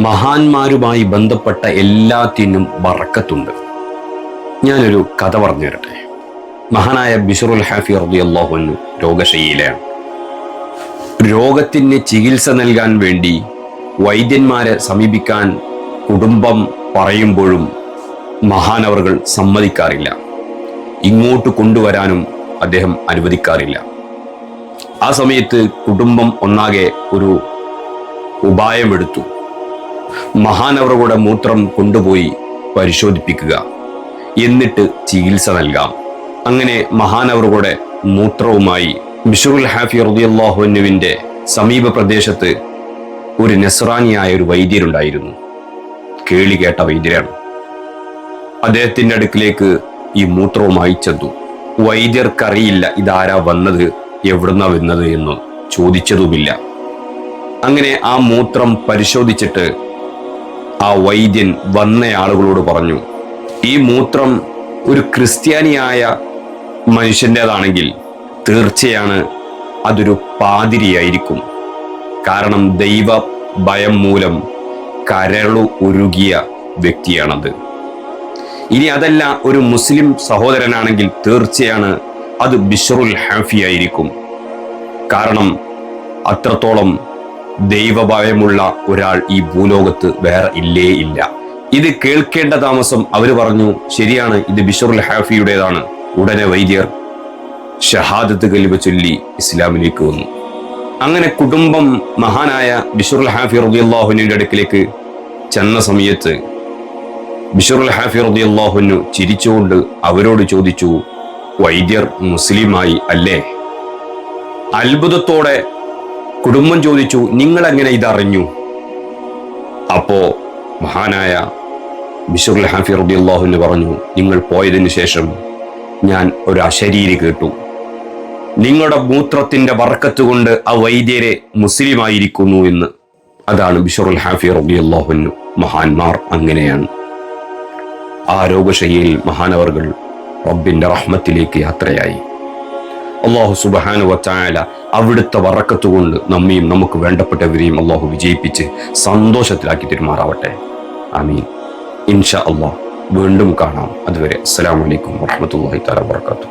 മഹാന്മാരുമായി ബന്ധപ്പെട്ട എല്ലാത്തിനും ബറക്കത്തുണ്ട്. ഞാനൊരു കഥ പറഞ്ഞു തരട്ടെ. മഹാനായ ബിശ്റുൽ ഹാഫി റളിയല്ലാഹു അൻഹു രോഗശയ്യയിലാണ്. രോഗത്തിന് ചികിത്സ നൽകാൻ വേണ്ടി വൈദ്യന്മാരെ സമീപിക്കാൻ കുടുംബം പറയുമ്പോഴും മഹാനവറുകൾ സമ്മതിക്കാറില്ല. ഇങ്ങോട്ട് കൊണ്ടുവരാനും അദ്ദേഹം അനുവദിക്കാറില്ല. ആ സമയത്ത് കുടുംബം ഒന്നാകെ ഒരു ഉപായമെടുത്തു. മഹാനവറുകളുടെ മൂത്രം കൊണ്ടുപോയി പരിശോധിപ്പിക്കുക, എന്നിട്ട് ചികിത്സ നൽകാം. അങ്ങനെ മഹാനവറുകളുടെ മൂത്രവുമായി ബിശ്റുൽ ഹാഫി റളിയല്ലാഹു അൻഹുവിന്റെ സമീപ പ്രദേശത്ത് ഒരു നസ്രാനിയായ ഒരു വൈദ്യരുണ്ടായിരുന്നു. കേളി കേട്ട വൈദ്യരാണ്. അദ്ദേഹത്തിന്റെ അടുക്കിലേക്ക് ഈ മൂത്രവുമായി ചെന്നു. വൈദ്യർക്കറിയില്ല ഇതാരാ വന്നത്, എവിടുന്നാ വന്നത് എന്ന് ചോദിച്ചതുമില്ല. അങ്ങനെ ആ മൂത്രം പരിശോധിച്ചിട്ട് ആ വൈദ്യൻ വന്നയാളുകളോട് പറഞ്ഞു, ഈ മൂത്രം ഒരു ക്രിസ്ത്യാനിയായ മനുഷ്യൻ്റെതാണെങ്കിൽ തീർച്ചയാണ് അതൊരു പാതിരിയായിരിക്കും. കാരണം ദൈവ ഭയം മൂലം കരളു ഉരുകിയ വ്യക്തിയാണത്. ഇനി അതല്ല ഒരു മുസ്ലിം സഹോദരനാണെങ്കിൽ തീർച്ചയാണ് അത് ബിശ്റുൽ ഹാഫി ആയിരിക്കും. കാരണം അത്രത്തോളം ദൈവഭയമുള്ള ഒരാൾ ഈ ഭൂലോകത്ത് വേറെ ഇല്ലേ ഇല്ല. ഇത് കേൾക്കേണ്ട താമസം അവർ പറഞ്ഞു, ശരിയാണ്, ഇത് ബിശ്റുൽ ഹാഫിയുടേതാണ്. ഉടനെ വൈദ്യർ ഷഹാദത്ത് കലിമ ചൊല്ലി ഇസ്ലാമിലേക്ക് വന്നു. അങ്ങനെ കുടുംബം മഹാനായ ബിശ്റുൽ ഹാഫി റളിയല്ലാഹു അൻഹുവിന്റെ അടുക്കിലേക്ക് ചെന്ന സമയത്ത് ബിശ്റുൽ ഹാഫി റളിയല്ലാഹു അൻഹു ചിരിച്ചുകൊണ്ട് അവരോട് ചോദിച്ചു, വൈദ്യർ മുസ്ലിമായി അല്ലേ? അത്ഭുതത്തോടെ കുടുംബം ചോദിച്ചു, നിങ്ങൾ എങ്ങനെ ഇതറിഞ്ഞു? അപ്പോ മഹാനായ ബിശ്റുൽ ഹാഫി റളിയല്ലാഹു അൻഹു പറഞ്ഞു, നിങ്ങൾ പോയതിനു ശേഷം ഞാൻ ഒരു അശരീരി കേട്ടു. നിങ്ങളുടെ മൂത്രത്തിന്റെ ബർക്കത്ത് കൊണ്ട് ആ വൈദ്യരെ മുസ്ലിമായിരിക്കുന്നു എന്ന്. അതാണ് ബിശ്റുൽ ഹാഫി റളിയല്ലാഹു അൻഹു. മഹാന്മാർ അങ്ങനെയാണ്. ആ രോഗശയ്യയിൽ മഹാനവറുകൾ റബ്ബിന്റെ റഹ്മത്തിലേക്ക് യാത്രയായി. അല്ലാഹു സുബ്ഹാനഹു വ തആല അവിടുത്തെ ബറക്കത്ത് കൊണ്ട് നമ്മയും നമുക്ക് വേണ്ടപ്പെട്ടവരെയും അല്ലാഹു വിജയിപ്പിച്ച് സന്തോഷത്തിലാക്കി തരുമാറാവട്ടെ. ആമീൻ. ഇൻഷാ അല്ലാഹ് വീണ്ടും കാണാം. അതുവരെ അസ്സലാമു അലൈക്കും വറഹ്മത്തുള്ളാഹി തആല വബറകാതുഹു.